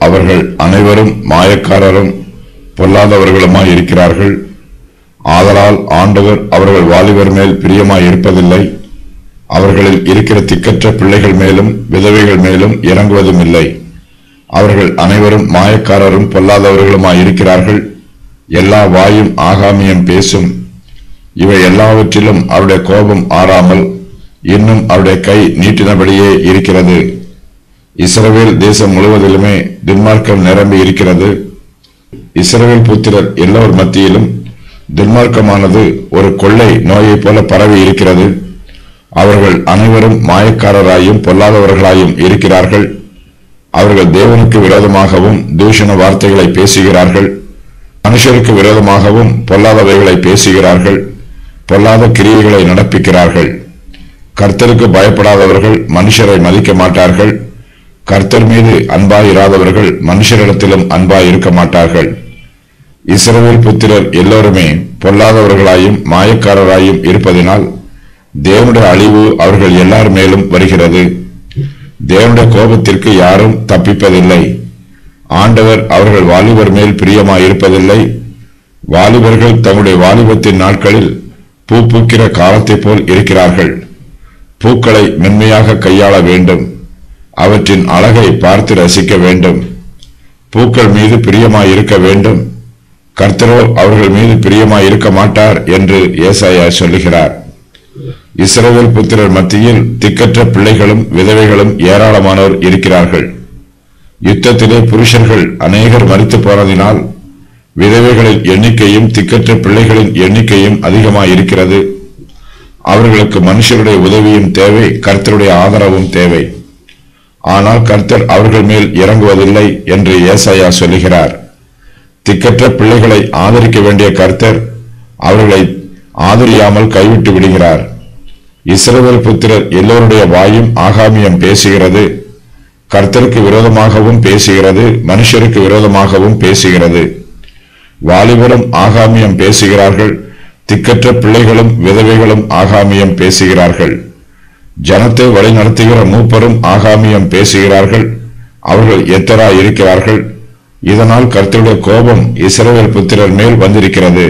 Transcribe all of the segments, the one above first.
அவர்கள் அனைவரும் மாயக்காரரும் பொல்லாதவர்களுமாய் இருக்கிறார்கள். ஆதலால் ஆண்டவர் அவர்கள் வாலிபர் மேல் பிரியமாய் இருப்பதில்லை. அவர்களில் இருக்கிற திக்கற்ற பிள்ளைகள் மேலும் விதவைகள் மேலும் இறங்குவதும் இல்லை. அவர்கள் அனைவரும் மாயக்காரரும் பொல்லாதவர்களுமாய் இருக்கிறார்கள். எல்லா வாயும் ஆகாமியம் பேசும். இவை எல்லாவற்றிலும் அவருடைய கோபம் ஆறாமல் இன்னும் அவருடைய கை நீட்டினபடியே இருக்கிறது. இஸ்ரவேல் தேசம் முழுவதிலுமே துன்மார்க்கம் நிரம்பி இருக்கிறது. இஸ்ரவேல் புத்திரர் எல்லோர் மத்தியிலும் துன்மார்க்கமானது ஒரு கொள்ளை நோயை போல பரவி இருக்கிறது. அவர்கள் அனைவரும் மாயக்காரராயும் பொல்லாதவர்களாயும் இருக்கிறார்கள். அவர்கள் தேவனுக்கு விரோதமாகவும் தூஷண வார்த்தைகளை பேசுகிறார்கள். மனுஷருக்கு விரோதமாகவும் பொல்லாதவைகளை பேசுகிறார்கள். பொல்லாத கிரியைகளை நடப்பிக்கிறார்கள். கர்த்தருக்கு பயப்படாதவர்கள் மனுஷரை மதிக்க மாட்டார்கள். கர்த்தர் மீது அன்பாயிராதவர்கள் மனுஷரிடத்திலும் அன்பாய் இருக்க மாட்டார்கள். இஸ்ரவேல் புத்திரர் எல்லோருமே பொல்லாதவர்களாயும் மாயக்காரராயும் இருப்பதினால் தேவனுடைய அழிவு அவர்கள் எல்லார் மேலும் வருகிறது. தேவனுடைய கோபத்திற்கு யாரும் தப்பிப்பதில்லை. ஆண்டவர் அவர்கள் வாலிபர் மேல் பிரியமாயிருப்பதில்லை. வாலிபர்கள் தங்களுடைய வாலிபத்தின் நாட்களில் பூ பூக்கிற காலத்தை போல் இருக்கிறார்கள். பூக்களை மென்மையாக கையாள வேண்டும். அவற்றின் அழகை பார்த்து ரசிக்க வேண்டும். பூக்கள் மீது பிரியமாயிருக்க வேண்டும். கர்த்தரோ அவர்கள் மீது பிரியமாயிருக்க மாட்டார் என்று ஏசாயா சொல்லுகிறார். இஸ்ரவேல் புத்திரர் மத்தியில் திக்கற்ற பிள்ளைகளும் விதவைகளும் ஏராளமானோர் இருக்கிறார்கள். யுத்தத்திலே புருஷர்கள் அநேகர் மரித்து போனதினால் விதவைகளின் எண்ணிக்கையும் திக்கற்ற பிள்ளைகளின் எண்ணிக்கையும் அதிகமாயிருக்கிறது. அவர்களுக்கு மனுஷருடைய உதவியும் தேவை, கர்த்தருடைய ஆதரவும் தேவை. ஆனால் கர்த்தர் அவர்கள் மேல் இறங்குவதில்லை என்று ஏசாயா சொல்லுகிறார். திக்கற்ற பிள்ளைகளை ஆதரிக்க வேண்டிய கர்த்தர் அவர்களை ஆதரியாமல் கைவிட்டு விடுகிறார். இஸ்ரவேல் புத்திரர் எல்லோருடைய வாயும் ஆகாமியம் பேசுகிறது. கர்த்தருக்கு விரோதமாகவும் பேசுகிறது, மனுஷருக்கு விரோதமாகவும் பேசுகிறது. வாலிபரும் ஆகாமியம் பேசுகிறார்கள். திக்கற்ற பிள்ளைகளும் விதவைகளும் ஆகாமியம் பேசுகிறார்கள். ஜனத்தை வழி நடத்துகிற மூப்பரும் ஆகாமியம் பேசுகிறார்கள். அவர்கள் எத்தராய் இருக்கிறார்கள். இதனால் கர்த்தருடைய கோபம் இஸ்ரவேல் புத்திரர் மேல் வந்திருக்கிறது.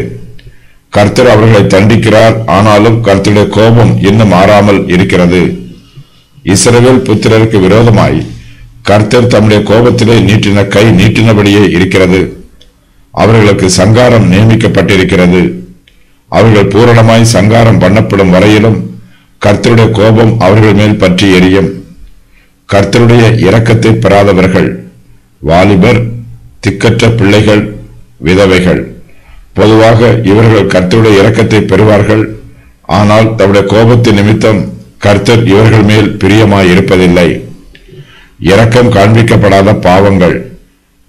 கர்த்தர் அவர்களை தண்டிக்கிறார். ஆனாலும் கர்த்தருடைய கோபம் இன்னும் மாறாமல் இருக்கிறது. இஸ்ரவேல் புத்திரருக்கு விரோதமாய் கர்த்தர் தம்முடைய கோபத்திலே நீட்டின கை நீட்டினபடியே இருக்கிறது. அவர்களுக்கு சங்காரம் நியமிக்கப்பட்டிருக்கிறது. அவர்கள் பூரணமாய் சங்காரம் பண்ணப்படும் வரையிலும் கர்த்தருடைய கோபம் அவர்கள் மேல் பற்றி எரியும். கர்த்தருடைய இரக்கத்தை பெறாதவர்கள் வாலிபர், திக்கற்ற பிள்ளைகள், விதவைகள். பொதுவாக இவர்கள் கர்த்தருடைய இரக்கத்தை பெறுவார்கள். ஆனால் தம்முடைய கோபத்தின் நிமித்தம் கர்த்தர் இவர்கள் மேல் பிரியமாய் இருப்பதில்லை. இரக்கம் காண்பிக்கப்படாத பாவங்கள்,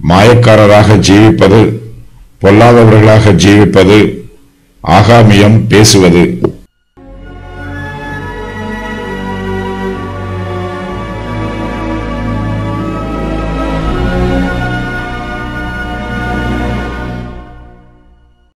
மாயக்காரராக ஜீவிப்பது, பொல்லாதவர்களாக ஜீவிப்பது, ஆகாமியம் பேசுவது.